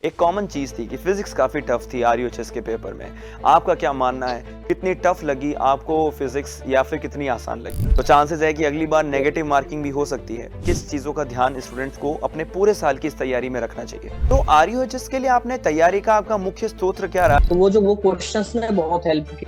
एक कॉमन चीज थी कि फिजिक्स काफी टफ थी आरयूएचएस के पेपर में। आपका क्या मानना है, कितनी टफ लगी आपको फिजिक्स या फिर कितनी आसान लगी? तो चांसेस है कि अगली बार नेगेटिव मार्किंग भी हो सकती है। किस चीजों का ध्यान स्टूडेंट्स को अपने पूरे साल की इस तैयारी में रखना चाहिए? तो आरयूएचएस के लिए आपने तैयारी का आपका मुख्य स्रोत क्या रहा? तो वो क्वेश्चंस ने बहुत हेल्प की,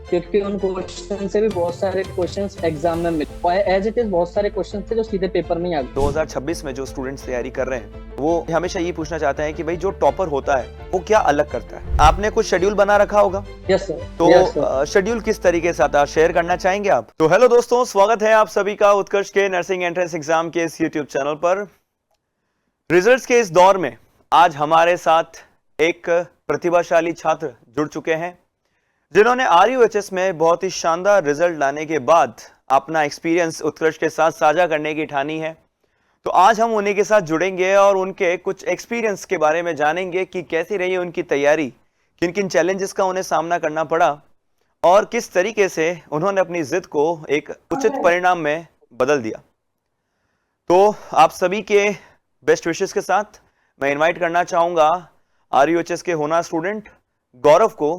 क्योंकि उन क्वेश्चन से भी बहुत सारे क्वेश्चंस एग्जाम में मिले और एज इट इज बहुत सारे क्वेश्चन थे जो सीधे पेपर में ही आ गए। 2026 में जो स्टूडेंट्स तैयारी कर रहे हैं वो हमेशा ये पूछना चाहते हैं कि भाई जो टॉपर होता है वो क्या अलग करता है। आपने कुछ शेड्यूल बना रखा होगा? Yes sir. तो शेड्यूल किस तरीके से आता है, शेयर करना चाहेंगे आप? तो हेलो दोस्तों, स्वागत है आप सभी का उत्कर्ष के नर्सिंग एंट्रेंस एग्जाम के इस यूट्यूब चैनल पर। रिजल्ट्स के इस दौर में आज हमारे साथ एक प्रतिभाशाली छात्र जुड़ चुके हैं जिन्होंने आरयूएचएस में बहुत ही शानदार रिजल्ट लाने के बाद अपना एक्सपीरियंस उत्कर्ष के साथ साझा करने की ठानी है। तो आज हम उन्हीं के साथ जुड़ेंगे और उनके कुछ एक्सपीरियंस के बारे में जानेंगे कि कैसी रही उनकी तैयारी, किन किन चैलेंजेस का उन्हें सामना करना पड़ा और किस तरीके से उन्होंने अपनी जिद को एक उचित परिणाम में बदल दिया। तो आप सभी के बेस्ट विशेस के साथ मैं इनवाइट करना चाहूंगा आरयूएचएस के होनहार स्टूडेंट गौरव को।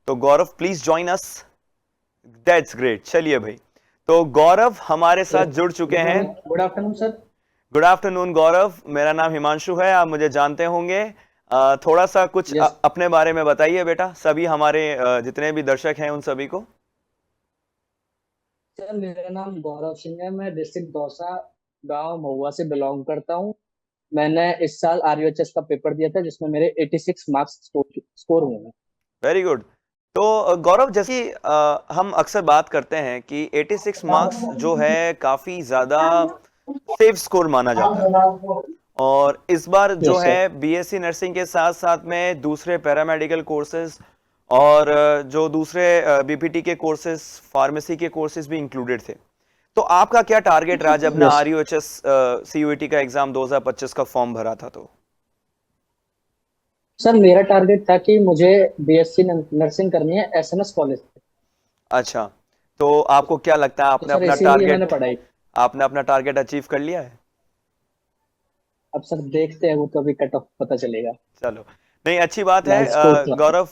तो Gaurav please join us. That's great. चलिए भाई, तो गौरव हमारे साथ जुड़ चुके हैं। Good afternoon sir. Good afternoon Gaurav, मेरा नाम हिमांशु है, आप मुझे जानते होंगे। थोड़ा सा कुछ अपने बारे में बताइए बेटा, सभी हमारे जितने भी दर्शक हैं उन सभी को। सर मेरा नाम गौरव सिंह है, मैं डिस्ट्रिक्ट दौसा गांव महुआ से बिलोंग करता हूं। मैंने इस साल आरयूएचएस का पेपर दिया था जिसमें मेरे 86 मार्क्स स्कोर हुए हैं। Very good. तो गौरव, जैसे हम अक्सर बात करते हैं कि 86 मार्क्स जो है काफी ज्यादा सेफ स्कोर माना जाता है और इस बार जो यस है सर। बीएससी नर्सिंग के साथ साथ में दूसरे पैरामेडिकल कोर्सेज और जो दूसरे बीपीटी के कोर्सेज, फार्मेसी के कोर्सेज भी इंक्लूडेड थे। तो आपका क्या टारगेट रहा जब ना यस आरयूएचएस सीयूईटी का एग्जाम 2025 का फॉर्म भरा था? तो सर मेरा टारगेट था कि मुझे बीएससी नर्सिंग करनी है एसएनएस कॉलेज से। अच्छा, तो आपको क्या लगता है तो आपने सर अपना इसीलिए मैंने टारगेट पढ़ाई। आपने अपना टारगेट अचीव कर लिया है? अब सर देखते हैं, वो तो अभी कट ऑफ पता चलेगा। चलो, नहीं अच्छी बात है। फिलहाल स्कोर तो गौरव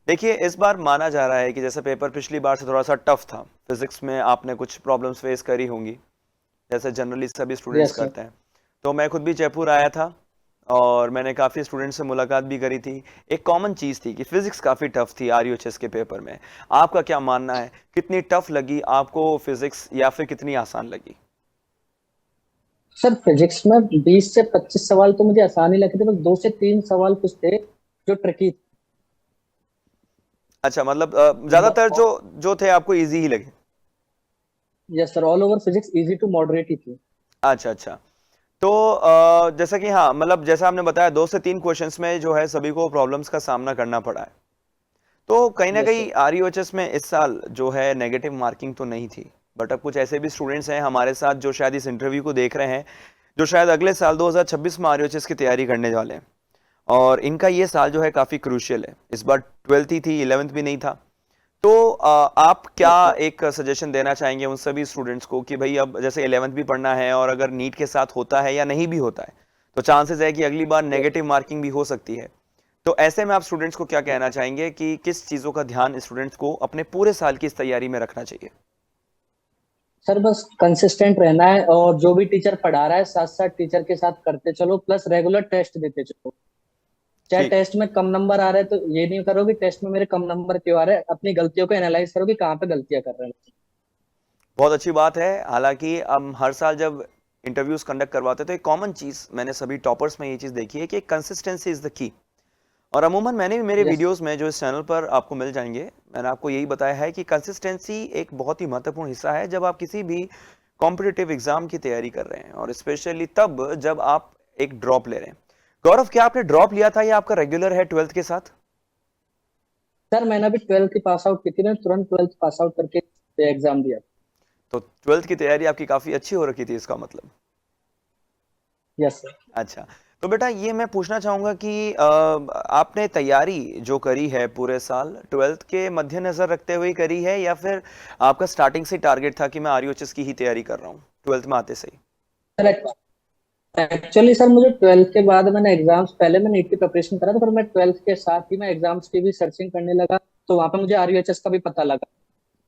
देखिए, इस बार माना जा रहा है कि जैसे पेपर पिछली बार से थोड़ा सा टफ था, फिजिक्स में आपने कुछ प्रॉब्लम्स फेस करी होंगी जैसे जनरली सभी स्टूडेंट्स यस सर। करते हैं। तो मैं खुद भी जयपुर आया था और मैंने काफ़ी स्टूडेंट्स से मुलाकात भी करी थी। एक कॉमन चीज़ थी कि फिजिक्स काफ़ी टफ थी आरयूएचएस के पेपर में। आपका क्या मानना है, कितनी टफ लगी आपको फिजिक्स या फिर कितनी आसान लगी? सर फिजिक्स में 20 से 25 सवाल तो मुझे आसान ही लगे थे, बस 2 से 3 सवाल कुछ थे जो ट्रिकी। अच्छा, मतलब ज्यादातर जो थे आपको इजी ही लगे? Yes sir, all over physics easy to moderate ही थी। अच्छा अच्छा। तो जैसा कि हाँ, मतलब जैसा आपने बताया 2 से 3 क्वेश्चंस में जो है सभी को प्रॉब्लम्स का सामना करना पड़ा है। तो कहीं ना यस कहीं सर। आरयूएचएस में इस साल जो है नेगेटिव मार्किंग तो नहीं थी, बट अब कुछ ऐसे भी स्टूडेंट्स हैं हमारे साथ जो शायद इस इंटरव्यू को देख रहे हैं, जो शायद अगले साल 2026 में आरयूएचएस की तैयारी करने वाले हैं और इनका ये साल जो है काफी क्रूशियल है। इस बार 12th ही थी, 11th भी नहीं था। तो आप क्या यस सर। एक सजेशन देना चाहेंगे उन सभी स्टूडेंट्स को कि भाई अब जैसे 11th भी पढ़ना है और अगर नीट के साथ होता है या नहीं भी होता है तो चांसेस है कि अगली बार नेगेटिव मार्किंग भी हो सकती है। तो ऐसे में आप स्टूडेंट्स को क्या कहना चाहेंगे कि किस चीजों का ध्यान स्टूडेंट्स को अपने पूरे साल की इस तैयारी में रखना चाहिए? सर बस कंसिस्टेंट रहना है और जो भी टीचर पढ़ा रहा है साथ साथ टीचर के साथ करते चलो, प्लस रेगुलर टेस्ट देते चलो। चाहे ठीक। टेस्ट में कम नंबर आ रहे हैं तो ये नहीं करो कि टेस्ट में मेरे कम नंबर क्यों आ रहे हैं, अपनी गलतियों को एनालाइज करो कि कहाँ पे गलतियां कर रहे हैं। बहुत अच्छी बात है। हालांकि हम हर साल जब इंटरव्यूज कंडक्ट करवाते हैं तो एक कॉमन चीज मैंने सभी टॉपर्स में ये चीज देखी है कि कंसिस्टेंसी इज द की। और अमूमन मैंने भी मेरे यस वीडियोस में जो इस चैनल पर आपको मिल जाएंगे, मैंने आपको यही बताया है कि कंसिस्टेंसी एक बहुत ही महत्वपूर्ण हिस्सा है जब आप किसी भी कॉम्पिटिटिव एग्जाम की तैयारी कर रहे हैं और स्पेशली तब जब आप एक ड्रॉप ले रहे हैं। गौरव, क्या आपने ड्रॉप लिया था या आपका रेगुलर है 12th के साथ? सर, मैंने अभी 12th की पास आउट की थी, मैंने तुरंत 12th पास आउट करके एग्जाम दिया। तो 12th की तैयारी आपकी काफी अच्छी हो रखी थी इसका मतलब। Yes sir. अच्छा, तो बेटा ये मैं पूछना चाहूंगा कि आपने तैयारी जो करी है पूरे साल 12th के मद्देनजर रखते हुए करी है या फिर आपका स्टार्टिंग से टारगेट था कि मैं आरयूएचएस की ही तैयारी कर रहा हूँ 12th में आते से ही? सर एक्चुअली सर मुझे 12th के बाद मैंने एग्जाम्स, पहले मैं नीट की प्रिपरेशन करा था, पर मैं 12th के साथ ही मैं एग्जाम्स की भी सर्चिंग करने लगा। तो वहां पे मुझे आरयूएचएस का भी पता लगा।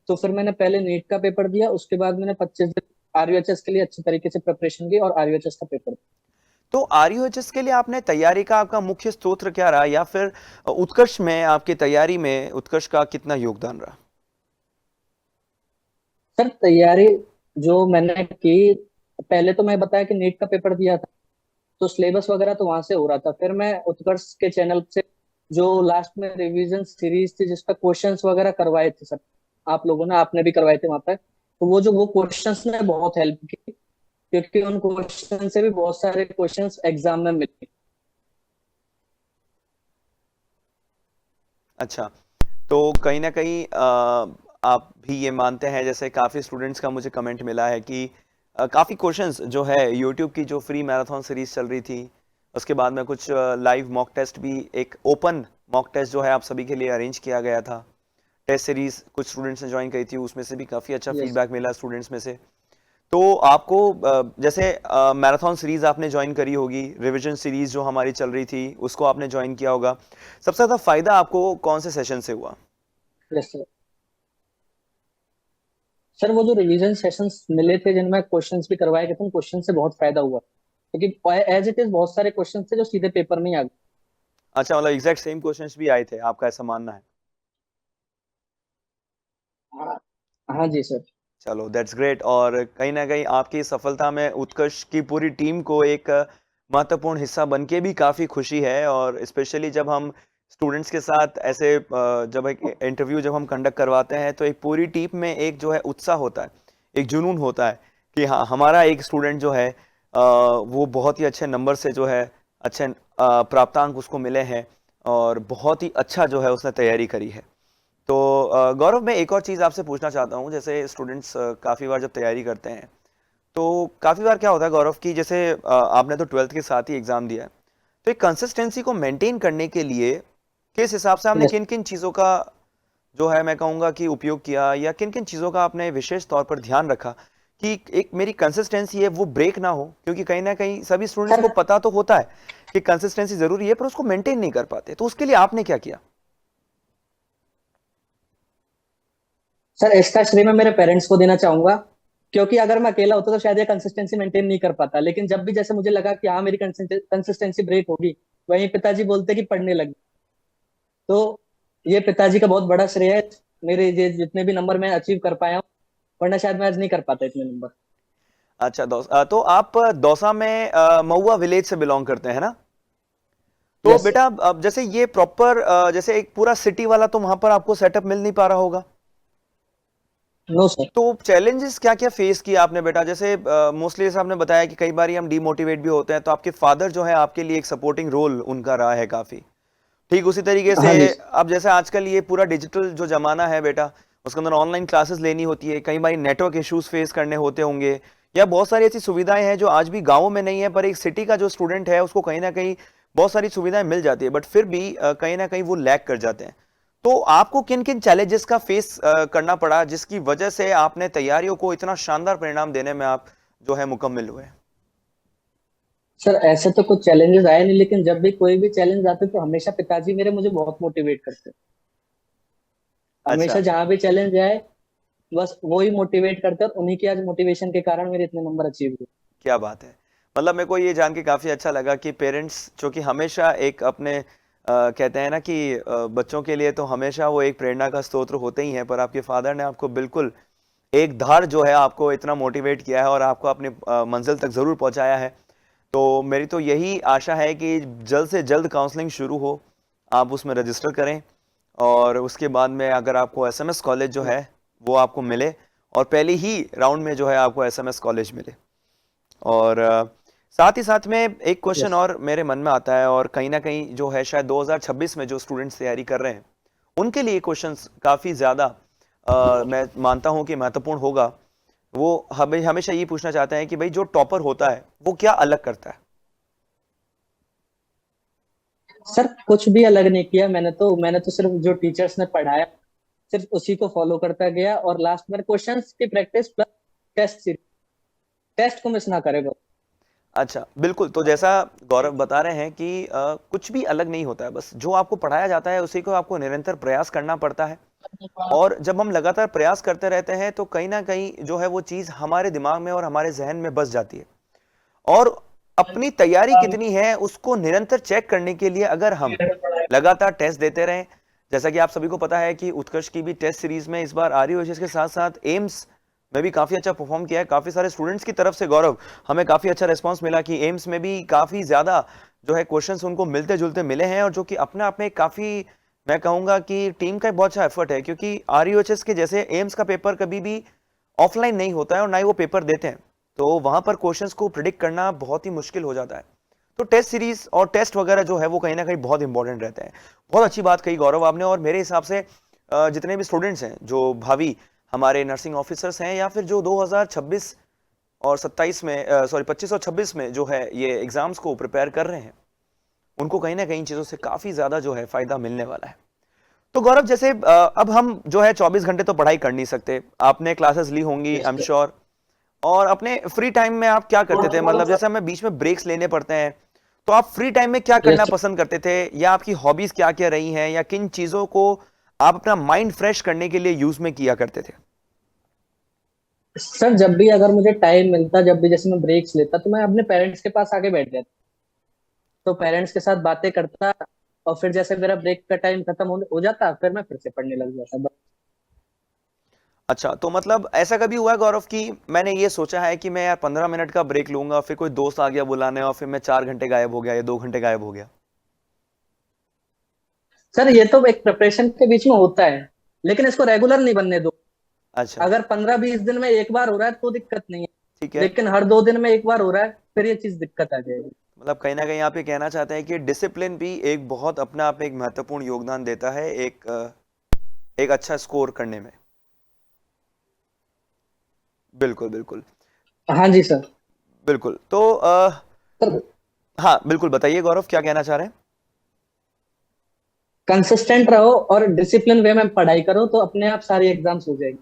तो फिर मैंने पहले नीट का पेपर दिया, उसके बाद मैंने 25 दिन आरयूएचएस के लिए अच्छी तरीके से प्रिपरेशन की और आरयूएचएस का पेपर दिया। तो आरयूएचएस के लिए आपने तैयारी का आपका मुख्य स्रोत क्या रहा, या फिर उत्कर्ष में आपकी तैयारी में उत्कर्ष का कितना योगदान रहा? सर तैयारी जो मैंने की, पहले तो मैं बताया कि नीट का पेपर दिया था, तो सिलेबस वगैरह तो वहां से हो रहा था। फिर मैं उत्कर्ष के चैनल से जो लास्ट में रिवीजन सीरीज थी जिसपे क्वेश्चंस वगैरह करवाए थे सर, आप लोगों ने, आपने भी करवाए थे वहां पे, तो वो क्वेश्चंस ने बहुत हेल्प की, क्योंकि उन क्वेश्चन से भी बहुत सारे क्वेश्चंस एग्जाम में मिले। अच्छा, तो कहीं ना कहीं आप भी ये मानते हैं, जैसे काफ़ी स्टूडेंट्स का मुझे कमेंट मिला है कि काफ़ी क्वेश्चंस जो है यूट्यूब की जो फ्री मैराथन सीरीज चल रही थी, उसके बाद में कुछ लाइव मॉक टेस्ट भी, एक ओपन मॉक टेस्ट जो है आप सभी के लिए अरेंज किया गया था, टेस्ट सीरीज कुछ स्टूडेंट्स ने ज्वाइन करी थी, उसमें से भी काफ़ी अच्छा यस। फीडबैक मिला स्टूडेंट्स में से। तो आपको जैसे मैराथन सीरीज आपने ज्वाइन करी होगी, रिवीजन सीरीज जो हमारी चल रही थी उसको आपने ज्वाइन किया होगा, सबसे ज़्यादा फायदा आपको कौन से सेशन से हुआ? Yes sir. सर वो जो रिवीजन सेशंस मिले थे जिनमें क्वेश्चंस भी करवाए गए थे, उन क्वेश्चन से बहुत फायदा हुआ, क्योंकि एज इट इज बहुत सारे क्वेश्चन थे जो सीधे पेपर में ही आ गए। अच्छा, मतलब एग्जैक्ट सेम क्वेश्चंस भी आए थे, आपका ऐसा मानना है? हाँ। हाँ जी सर। चलो दैट्स ग्रेट। और कहीं ना कहीं आपकी सफलता में उत्कर्ष की पूरी टीम को एक महत्वपूर्ण हिस्सा बन के भी काफ़ी खुशी है। और स्पेशली जब हम स्टूडेंट्स के साथ ऐसे जब एक इंटरव्यू जब हम कंडक्ट करवाते हैं, तो एक पूरी टीम में एक जो है उत्साह होता है, एक जुनून होता है कि हाँ, हमारा एक स्टूडेंट जो है वो बहुत ही अच्छे नंबर से जो है अच्छे प्राप्तांक उसको मिले हैं, और बहुत ही अच्छा जो है उसने तैयारी करी है। तो गौरव, मैं एक और चीज़ आपसे पूछना चाहता हूँ। जैसे स्टूडेंट्स काफ़ी बार जब तैयारी करते हैं, तो काफ़ी बार क्या होता है गौरव कि जैसे आपने तो 12th के साथ ही एग्ज़ाम दिया है, तो एक कंसिस्टेंसी को मेंटेन करने के लिए किस हिसाब से आपने यस। किन किन चीज़ों का जो है मैं कहूँगा कि उपयोग किया, या किन किन चीज़ों का आपने विशेष तौर पर ध्यान रखा कि एक मेरी कंसिस्टेंसी है वो ब्रेक ना हो? क्योंकि कहीं ना कहीं सभी स्टूडेंट्स सर को पता तो होता है कि कंसिस्टेंसी ज़रूरी है, पर उसको मेंटेन नहीं कर पाते, तो उसके लिए आपने क्या किया? सर इसका श्रेय मैं मेरे पेरेंट्स को देना चाहूंगा, क्योंकि अगर मैं अकेला होता तो शायद ये कंसिस्टेंसी मेंटेन नहीं कर पाता। लेकिन जब भी जैसे मुझे लगा कि हाँ मेरी कंसिस्टेंसी ब्रेक होगी, वहीं पिताजी बोलते कि पढ़ने लग। तो ये पिताजी का बहुत बड़ा श्रेय है, मेरे ये जितने भी नंबर मैं अचीव कर पाया हूँ, वरना शायद मैं आज नहीं कर पाता इतने नंबर। अच्छा, तो आप दौसा में महुआ विलेज से बिलोंग करते हैं ना? तो यस सर। बेटा अब जैसे ये प्रॉपर जैसे एक पूरा सिटी वाला तो वहां पर आपको सेटअप मिल नहीं पा रहा होगा, नो सर। तो चैलेंजेस क्या क्या फेस किया आपने बेटा? जैसे मोस्टली जैसे आपने बताया कि कई बार हम डीमोटिवेट भी होते हैं, तो आपके फादर जो है आपके लिए एक सपोर्टिंग रोल उनका रहा है काफी। ठीक उसी तरीके से हाँ जी। अब जैसे आजकल ये पूरा डिजिटल जो जमाना है बेटा, उसके अंदर ऑनलाइन क्लासेस लेनी होती है, कई बार नेटवर्क इश्यूज फेस करने होते होंगे, या बहुत सारी ऐसी सुविधाएं हैं जो आज भी गाँव में नहीं है, पर एक सिटी का जो स्टूडेंट है उसको कहीं ना कहीं बहुत सारी सुविधाएं मिल जाती है, बट फिर भी कहीं ना कहीं वो लैग कर जाते हैं। तो आपको किन किन चैलेंजेस का फेस करना पड़ा, जिसकी वजह से आपने तैयारियों को इतना शानदार परिणाम देने में आप जो है मुकम्मल हुए? सर ऐसे तो कुछ चैलेंजेस आए नहीं, लेकिन जब भी कोई भी चैलेंज आते तो हमेशा पिताजी मेरे मुझे बहुत मोटिवेट करते। अच्छा, हमेशा जहाँ भी चैलेंज आए, बस वो ही मोटिवेट करते, और उन्हीं की आज मोटिवेशन के कारण मेरे इतने नंबर अचीव हुए। क्या बात है। मतलब मेरे को ये जान के काफ़ी अच्छा लगा कि पेरेंट्स जो कि हमेशा एक अपने कहते हैं ना कि बच्चों के लिए तो हमेशा वो एक प्रेरणा का स्रोत होते ही हैं, पर आपके फादर ने आपको बिल्कुल एक धार जो है आपको इतना मोटिवेट किया है और आपको अपनी मंजिल तक ज़रूर पहुंचाया है। तो मेरी तो यही आशा है कि जल्द से जल्द काउंसलिंग शुरू हो, आप उसमें रजिस्टर करें, और उसके बाद में अगर आपको एसएमएस कॉलेज जो है वो आपको मिले, और पहले ही राउंड में जो है आपको एसएमएस कॉलेज मिले। और साथ ही साथ में एक क्वेश्चन यस। और मेरे मन में आता है, और कहीं ना कहीं जो है शायद 2026 में जो स्टूडेंट्स तैयारी कर रहे हैं उनके लिए क्वेश्चंस काफ़ी ज़्यादा मैं मानता हूं कि महत्वपूर्ण होगा। वो हमें हमेशा ये पूछना चाहते हैं कि भाई जो टॉपर होता है वो क्या अलग करता है? सर कुछ भी अलग नहीं किया, मैंने तो सिर्फ जो टीचर्स ने पढ़ाया सिर्फ उसी को फॉलो करता गया, और लास्ट में क्वेश्चंस की practice plus test series, test को मिस ना करे बस। अच्छा, बिल्कुल। तो जैसा गौरव बता रहे हैं कि कुछ भी अलग नहीं होता है, बस जो आपको पढ़ाया जाता है उसी को आपको निरंतर प्रयास करना पड़ता है। और जब हम लगातार प्रयास करते रहते हैं तो कहीं ना कहीं जो है वो चीज हमारे दिमाग में और हमारे जहन में बस जाती है। और अपनी तैयारी कितनी है उसको निरंतर चेक करने के लिए अगर हम लगातार टेस्ट देते रहें, जैसा कि आप सभी को पता है कि उत्कर्ष की भी टेस्ट सीरीज में इस बार आरयूएचएस के साथ साथ एम्स में भी काफी अच्छा परफॉर्म किया है। काफी सारे स्टूडेंट्स की तरफ से गौरव हमें काफी अच्छा रिस्पांस मिला कि एम्स में भी काफी ज्यादा जो है क्वेश्चंस उनको मिलते जुलते मिले हैं, और जो कि अपने आप में काफी, मैं कहूंगा कि टीम का एक बहुत अच्छा एफर्ट है, क्योंकि आरयूएचएस के जैसे एम्स का पेपर कभी भी ऑफलाइन नहीं होता है और ना ही वो पेपर देते हैं, तो वहां पर क्वेश्चंस को प्रिडिक्ट करना बहुत ही मुश्किल हो जाता है। तो टेस्ट सीरीज और टेस्ट वगैरह जो है वो कहीं ना कहीं बहुत इंपॉर्टेंट रहते हैं। बहुत अच्छी बात कही गौरव आपने, और मेरे हिसाब से जितने भी स्टूडेंट्स हैं जो भावी हमारे नर्सिंग ऑफिसर्स हैं, या फिर जो 2026 और 27 में सॉरी 25 और 26 में जो है ये एग्जाम्स को प्रिपेयर कर रहे हैं, उनको कहीं ना कहीं चीजों से काफी ज्यादा जो है फायदा मिलने वाला है। तो गौरव जैसे अब हम जो है 24 घंटे तो पढ़ाई कर नहीं सकते, आपने क्लासेस ली होंगी आई एम श्योर, और अपने फ्री टाइम में आप क्या करते थे? मतलब जैसे हमें बीच में ब्रेक्स लेने पड़ते हैं, तो आप फ्री टाइम में क्या करना पसंद करते थे, या आपकी हॉबीज क्या क्या रही हैं, या किन चीजों को आप अपना माइंड फ्रेश करने के लिए यूज में किया करते थे? सर जब भी अगर मुझे टाइम मिलता, जब भी जैसे मैं ब्रेक्स लेता, तो मैं अपने पेरेंट्स के पास आके बैठ जाता, तो पेरेंट्स के साथ बातें करता, और फिर जैसे मेरा ब्रेक का टाइम खत्म हो जाता, फिर मैं फिर से पढ़ने लग जाता बस। अच्छा, तो मतलब ऐसा कभी हुआ है गौरव कि मैंने ये सोचा है कि मैं यार 15 मिनट का ब्रेक लूंगा, फिर कोई दोस्त आ गया बुलाने और फिर मैं 4 घंटे गायब हो गया या 2 घंटे गायब हो गया? सर ये तो एक प्रिपरेशन के बीच में होता है, लेकिन इसको रेगुलर नहीं बनने दो। अच्छा, अगर 15-20 दिन में एक बार हो रहा है तो दिक्कत नहीं है, ठीक है। लेकिन हर 2 दिन में एक बार हो रहा है, फिर ये चीज दिक्कत आ जाएगी। मतलब कहीं ना कहीं आप ये कहना चाहते हैं कि डिसिप्लिन भी एक बहुत अपने आप में एक महत्वपूर्ण योगदान देता है एक अच्छा स्कोर करने में। बिल्कुल बिल्कुल। हाँ जी सर। बिल्कुल। तो सर हाँ बिल्कुल, बताइए गौरव क्या कहना चाह रहे हैं? कंसिस्टेंट रहो और डिसिप्लिन वे में पढ़ाई करो, तो अपने आप सारी एग्जाम्स हो जाएगी।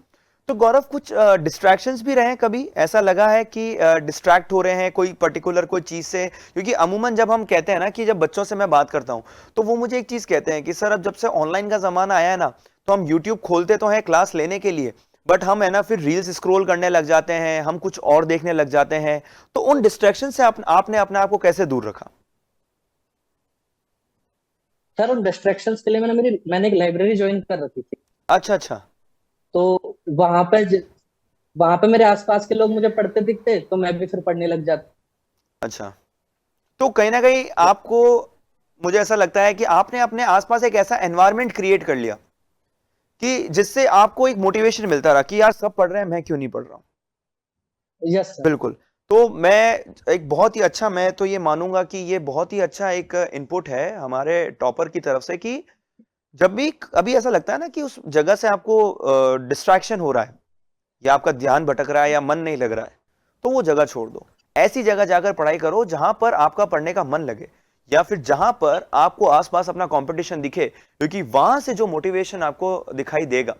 तो गौरव कुछ डिस्ट्रैक्शंस भी रहे हैं कभी? ऐसा लगा है कि डिस्ट्रैक्ट हो रहे हैं कोई पर्टिकुलर कोई चीज से? क्योंकि अमूमन जब हम कहते हैं ना, कि जब बच्चों से मैं बात करता हूं तो वो मुझे एक चीज कहते हैं कि सर अब जब से ऑनलाइन का जमाना आया है ना, तो हम यूट्यूब खोलते तो हैं क्लास लेने के लिए, बट हम है ना फिर रील्स स्क्रॉल करने लग जाते हैं, हम कुछ और देखने लग जाते हैं। तो उन डिस्ट्रैक्शन से आपने अपने आप को कैसे दूर रखा? सर उन डिस्ट्रैक्शंस के लिए मैंने एक लाइब्रेरी ज्वाइन कर रखी थी। अच्छा अच्छा। तो वहां पे वहां पे मेरे आसपास के लोग मुझे पढ़ते दिखते, तो मैं भी फिर पढ़ने लग जाता। अच्छा, तो कहीं ना कहीं आपको, मुझे ऐसा लगता है कि आपने अपने आसपास एक ऐसा एनवायरनमेंट क्रिएट कर लिया कि जिससे आपको एक मोटिवेशन मिलता रहा कि यार सब पढ़ रहे हैं, मैं क्यों नहीं पढ़ रहा हूं। Yes sir. बिल्कुल। तो मैं एक बहुत ही अच्छा, मैं तो ये मानूंगा कि ये बहुत ही अच्छा एक इनपुट है हमारे टॉपर की तरफ से, कि जब भी अभी ऐसा लगता है ना कि उस जगह से आपको डिस्ट्रैक्शन हो रहा है, या आपका ध्यान भटक रहा है, या मन नहीं लग रहा है, तो वो जगह छोड़ दो। ऐसी जगह जाकर पढ़ाई करो जहां पर आपका पढ़ने का मन लगे, या फिर जहां पर आपको आसपास अपना कंपटीशन दिखे, क्योंकि वहां से जो मोटिवेशन आपको दिखाई देगा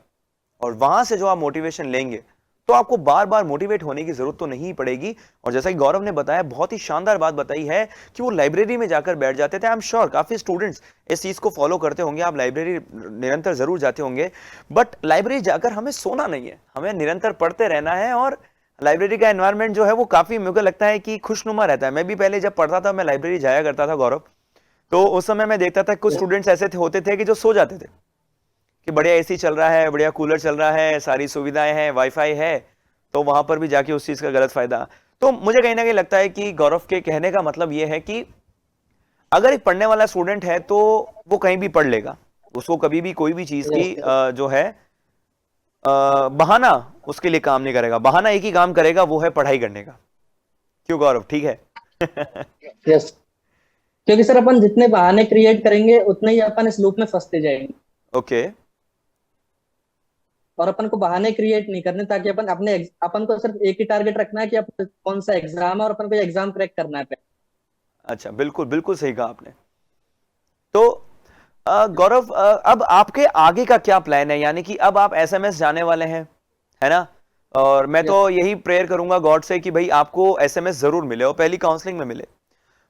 और वहां से जो आप मोटिवेशन लेंगे, तो आपको बार बार मोटिवेट होने की जरूरत तो नहीं पड़ेगी। और जैसा कि गौरव ने बताया, बहुत ही शानदार बात बताई है कि वो लाइब्रेरी में जाकर बैठ जाते थे। आई एम श्योर काफी स्टूडेंट्स इस चीज को फॉलो करते होंगे, आप लाइब्रेरी निरंतर जरूर जाते होंगे। बट लाइब्रेरी जाकर हमें सोना नहीं है, हमें निरंतर पढ़ते रहना है। और लाइब्रेरी का एनवायरनमेंट जो है वो काफी, मुझे लगता है कि खुशनुमा रहता है। मैं भी पहले जब पढ़ता था, मैं लाइब्रेरी जाया करता था गौरव, तो उस समय मैं देखता था कुछ स्टूडेंट्स ऐसे होते थे कि जो सो जाते थे, कि बढ़िया एसी चल रहा है, बढ़िया कूलर चल रहा है, सारी सुविधाएं हैं, वाईफाई है, तो वहां पर भी जाके उस चीज का गलत फायदा। तो मुझे कहीं ना कहीं लगता है कि गौरव के कहने का मतलब यह है कि अगर एक पढ़ने वाला स्टूडेंट है तो वो कहीं भी पढ़ लेगा, उसको कभी भी कोई भी चीज की यस सर। जो है बहाना उसके लिए काम नहीं करेगा। बहाना एक ही काम करेगा, वो है पढ़ाई करने का। क्यों गौरव, ठीक है? यस, क्योंकि सर अपन जितने बहाने क्रिएट करेंगे उतने ही अपन इस लूप में फंसते जाएंगे। ओके। और अपन को बहाने क्रिएट नहीं करने, ताकि अपन को सिर्फ एक ही टारगेट रखना है कि अपन कौन सा एग्जाम है, और अपन को एग्जाम क्रैक करना है। अच्छा, बिल्कुल बिल्कुल सही कहा आपने। तो गौरव, अब आपके आगे का क्या प्लान है? यानी कि अब आप एसएमएस जाने वाले हैं, है ना? और मैं यस। तो यही प्रेयर करूंगा गॉड से कि भाई आपको एसएमएस जरूर मिले और पहली काउंसलिंग में मिले।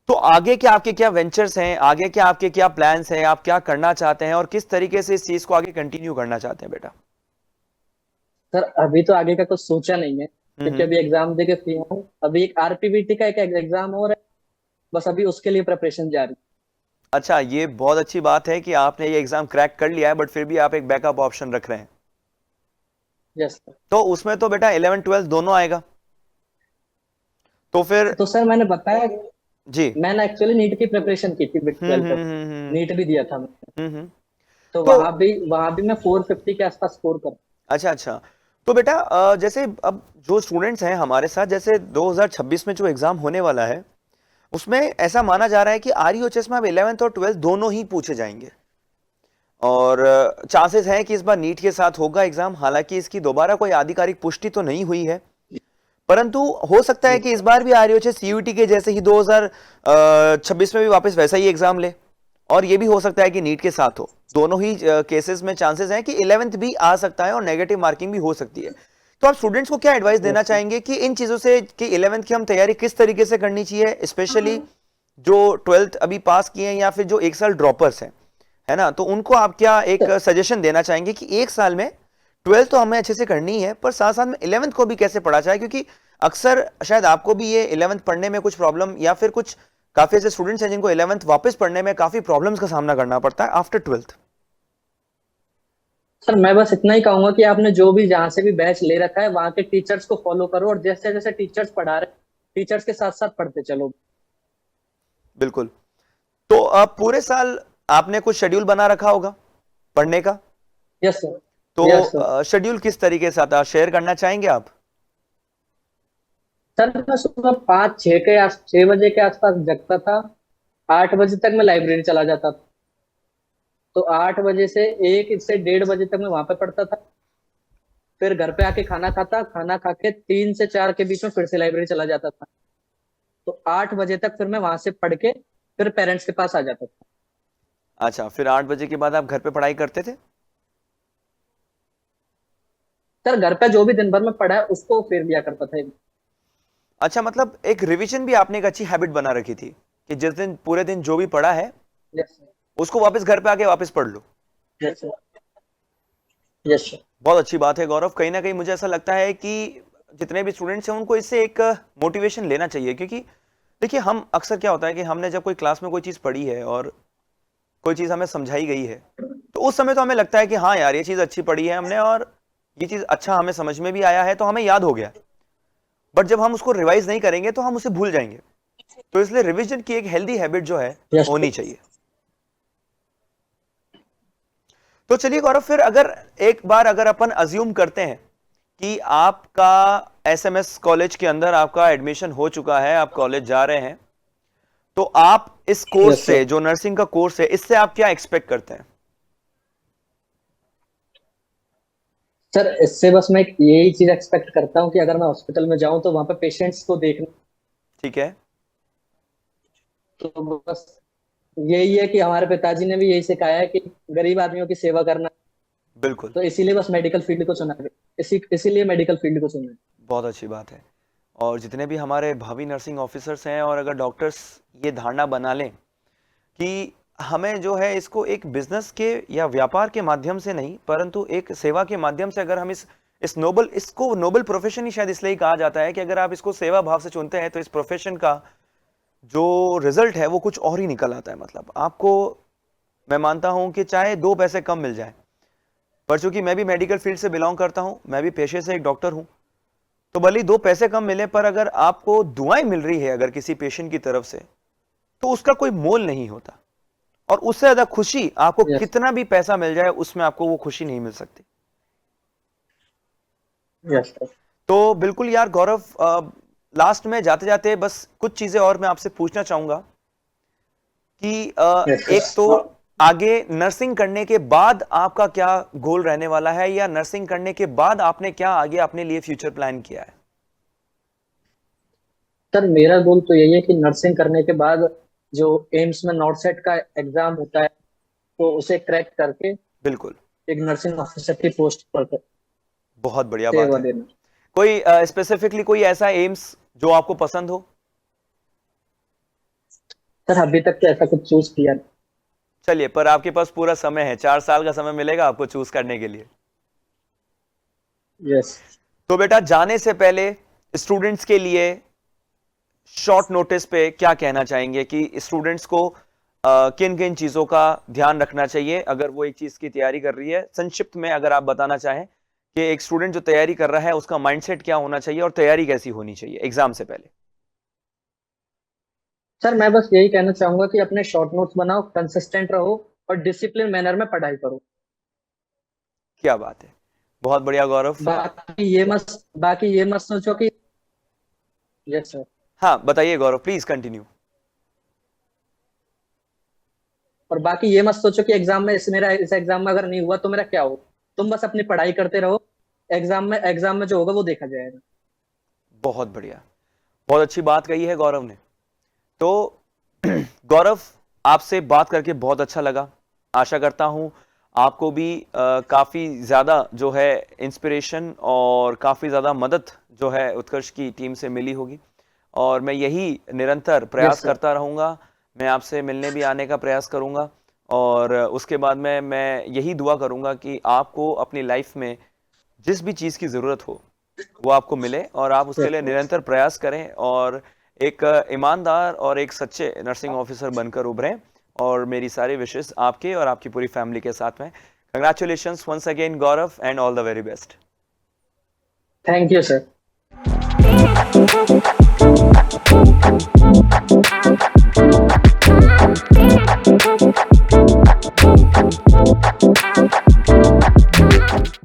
तो आगे क्या आपके क्या वेंचर्स हैं, आगे क्या आपके क्या प्लान्स हैं, आप क्या करना चाहते हैं और किस तरीके से इस चीज को आगे कंटिन्यू करना चाहते हैं बेटा? सर अभी तो आगे का कुछ सोचा नहीं है, क्योंकि हम्म। अभी एग्जाम दे के फ्री हूँ। अभी एक आरपीवीटी का एक एग्जाम और है, बस अभी उसके लिए प्रिपरेशन जारी। अच्छा, ये बहुत अच्छी बात है कि आपने ये एग्जाम क्रैक कर लिया है, बट फिर भी आप एक बैकअप ऑप्शन रख रहे हैं। Yes sir. तो उसमें तो बेटा 11 12 दोनों आएगा, तो फिर। तो सर मैंने बताया, जी। मैंने एक्चुअली नीट की प्रिपरेशन की थी ट्वेल्थ तक, हम्म। नीट भी दिया था मैंने। हम्म। तो तो वहां भी मैं 450 के आसपास स्कोर कर। अच्छा अच्छा। तो बेटा जैसे अब जो स्टूडेंट्स हैं हमारे साथ, जैसे 2026 में जो एग्जाम होने वाला है उसमें ऐसा माना जा रहा है कि आरईओएचएस में अब 11th और 12th दोनों ही पूछे जाएंगे, और चांसेस हैं कि इस बार नीट के साथ होगा एग्जाम। हालांकि इसकी दोबारा कोई आधिकारिक पुष्टि तो नहीं हुई है, परंतु हो सकता है कि इस बार भी आरईओएचएस सीयूईटी के जैसे ही 2026 में भी वापस वैसा ही एग्जाम ले, और ये भी हो सकता है कि नीट के साथ हो। दोनों ही केसेस में चांसेस हैं कि 11th भी आ सकता है और नेगेटिव मार्किंग भी हो सकती है। तो आप स्टूडेंट्स को क्या एडवाइस देना यस चाहेंगे कि इन चीजों से कि 11th की हम तैयारी किस तरीके से करनी चाहिए, स्पेशली जो 12th अभी पास किए हैं या फिर जो एक साल ड्रॉपर्स हैं, है ना? तो उनको आप क्या एक सर। सजेशन देना चाहेंगे कि एक साल में 12th तो हमें अच्छे से करनी है, पर साथ साथ में 11th को भी कैसे पढ़ा जाए? क्योंकि अक्सर शायद आपको भी ये 11th पढ़ने में कुछ प्रॉब्लम, या फिर कुछ काफी ऐसे स्टूडेंट्स हैं जिनको 11th वापस पढ़ने में काफी प्रॉब्लम्स का सामना करना पड़ता है आफ्टर 12th। सर मैं बस इतना ही कहूंगा कि आपने जो भी जहां से भी बैच ले रखा है वहां के टीचर्स को फॉलो करो, और जैसे जैसे टीचर्स पढ़ा रहे टीचर्स के साथ साथ पढ़ते चलो। बिल्कुल। तो अब पूरे साल आपने कुछ शेड्यूल बना रखा होगा पढ़ने का, यस सर। Yes sir. तो शेड्यूल किस तरीके से आता, शेयर करना चाहेंगे आप? सर मैं सुबह 6 बजे के आसपास जगता था, 8 बजे तक मैं लाइब्रेरी चला जाता था। तो 8 बजे से 1 से 1:30 बजे तक मैं वहां पे पढ़ता था। फिर घर पे आके खाना खाता, खाना खा के 3 से 4 के बीच में फिर से लाइब्रेरी चला जाता था। तो 8 बजे तक फिर मैं वहां से पढ़ के फिर पेरेंट्स के पास आ जाता था। अच्छा, फिर 8 बजे के बाद आप घर पे पढ़ाई करते थे? सर घर पे जो भी दिन भर में पढ़ा है उसको फिर लिया करता था। अच्छा, मतलब एक रिवीजन भी आपने एक अच्छी हैबिट बना रखी थी कि जिस दिन पूरे दिन जो भी पढ़ा है यस सर। उसको वापस घर पे आके वापस पढ़ लो। Yes sir. Yes sir. बहुत अच्छी बात है गौरव। कहीं ना कहीं मुझे ऐसा लगता है कि जितने भी स्टूडेंट्स हैं उनको इससे एक मोटिवेशन लेना चाहिए, क्योंकि देखिए हम अक्सर क्या होता है कि हमने जब कोई क्लास में कोई चीज़ पढ़ी है और कोई चीज़ हमें समझाई गई है, तो उस समय तो हमें लगता है कि हाँ यार ये चीज़ अच्छी पढ़ी है हमने, और ये चीज़ अच्छा हमें समझ में भी आया है, तो हमें याद हो गया। बट जब हम उसको रिवाइज नहीं करेंगे तो हम उसे भूल जाएंगे। तो इसलिए रिवीजन की एक हेल्दी हैबिट जो है यस होनी सर। चाहिए। तो चलिए गौरव, फिर अगर एक बार अगर अपन अज्यूम करते हैं कि आपका एसएमएस कॉलेज के अंदर आपका एडमिशन हो चुका है, आप कॉलेज जा रहे हैं, तो आप इस कोर्स यस से, सर। जो नर्सिंग का कोर्स है, इससे आप क्या एक्सपेक्ट करते हैं? सर इससे बस मैं यही चीज एक्सपेक्ट करता हूँ कि अगर मैं हॉस्पिटल में जाऊं तो वहां पे पेशेंट्स को देखना। ठीक है। तो बस यही है कि हमारे पिताजी ने भी यही सिखाया है कि गरीब आदमियों की सेवा करना। बिल्कुल। तो इसीलिए बस मेडिकल फील्ड को चुना है। इसीलिए मेडिकल फील्ड को चुना है। बहुत अच्छी बात है। और जितने भी हमारे भावी नर्सिंग ऑफिसर्स हैं, और अगर डॉक्टर्स ये धारणा बना लें कि हमें जो है इसको एक बिजनेस के या व्यापार के माध्यम से नहीं, परंतु एक सेवा के माध्यम से, अगर हम इस नोबल, इसको नोबल प्रोफेशन ही शायद इसलिए कहा जाता है कि अगर आप इसको सेवा भाव से चुनते हैं तो इस प्रोफेशन का जो रिजल्ट है वो कुछ और ही निकल आता है। मतलब आपको, मैं मानता हूं कि चाहे 2 पैसे कम मिल जाए, पर चूंकि मैं भी मेडिकल फील्ड से बिलोंग करता हूं, मैं भी पेशे से एक डॉक्टर हूं, तो भले ही 2 पैसे कम मिले, पर अगर आपको दुआएं मिल रही है अगर किसी पेशेंट की तरफ से, तो उसका कोई मोल नहीं होता। और उससे ज्यादा खुशी आपको यस। कितना भी पैसा मिल जाए उसमें आपको वो खुशी नहीं मिल सकती। Yes sir. तो बिल्कुल यार गौरव, लास्ट में जाते जाते बस कुछ चीजें और मैं आपसे पूछना चाहूंगा कि यस एक तो सर। आगे नर्सिंग करने के बाद आपका क्या गोल रहने वाला है, या नर्सिंग करने के बाद आपने क्या आगे अपने लिए फ्यूचर प्लान किया है? सर मेरा गोल तो यही है कि नर्सिंग करने के बाद जो एम्स में नॉट सेट का एग्जाम होता है तो उसे क्रैक करके बिल्कुल। एक नर्सिंग ऑफिसर की पोस्ट पर बहुत बढ़िया बात सेवा है। देना। कोई स्पेसिफिकली कोई ऐसा एम्स जो आपको पसंद हो? सर अभी तक तो ऐसा कुछ चूज किया नहीं। चलिए, पर आपके पास पूरा समय है, 4 साल का समय मिलेगा आपको चूज करने के लिए। यस। तो बेटा, जाने से पहले स्टूडेंट्स के लिए शॉर्ट नोटिस पे क्या कहना चाहेंगे कि स्टूडेंट्स को किन किन चीजों का ध्यान रखना चाहिए अगर वो एक चीज की तैयारी कर रही है? संक्षिप्त में अगर आप बताना चाहें कि एक स्टूडेंट जो तैयारी कर रहा है उसका माइंडसेट क्या होना चाहिए और तैयारी कैसी होनी चाहिए एग्जाम से पहले। सर मैं बस यही कहना चाहूंगा कि अपने शॉर्ट नोट्स बनाओ, कंसिस्टेंट रहो और डिसिप्लिन मैनर में पढ़ाई करो। क्या बात है, बहुत बढ़िया गौरव। बाकी ये मत सोचो कि। Yes sir. हाँ बताइए गौरव, प्लीज कंटिन्यू। और बाकी ये मत सोचो कि मेरा इस एग्जाम में अगर नहीं हुआ तो मेरा क्या हो। तुम बस अपनी पढ़ाई करते रहो। एग्जाम में जो होगा वो देखा जाएगा। बहुत बढ़िया, बहुत अच्छी बात कही है गौरव ने। तो गौरव, आपसे बात करके बहुत अच्छा लगा। आशा करता हूं आपको भी काफी ज्यादा जो है इंस्पिरेशन और काफी ज्यादा मदद जो है उत्कर्ष की टीम से मिली होगी, और मैं यही निरंतर प्रयास यस सर। करता रहूंगा। मैं आपसे मिलने भी आने का प्रयास करूंगा, और उसके बाद में मैं यही दुआ करूंगा कि आपको अपनी लाइफ में जिस भी चीज की जरूरत हो वो आपको मिले, और आप उसके लिए निरंतर प्रयास करें और एक ईमानदार और एक सच्चे नर्सिंग ऑफिसर बनकर उभरें। और मेरी सारी विशेष आपके और आपकी पूरी फैमिली के साथ में। Congratulations once again Gaurav, and all the very best. Thank you sir.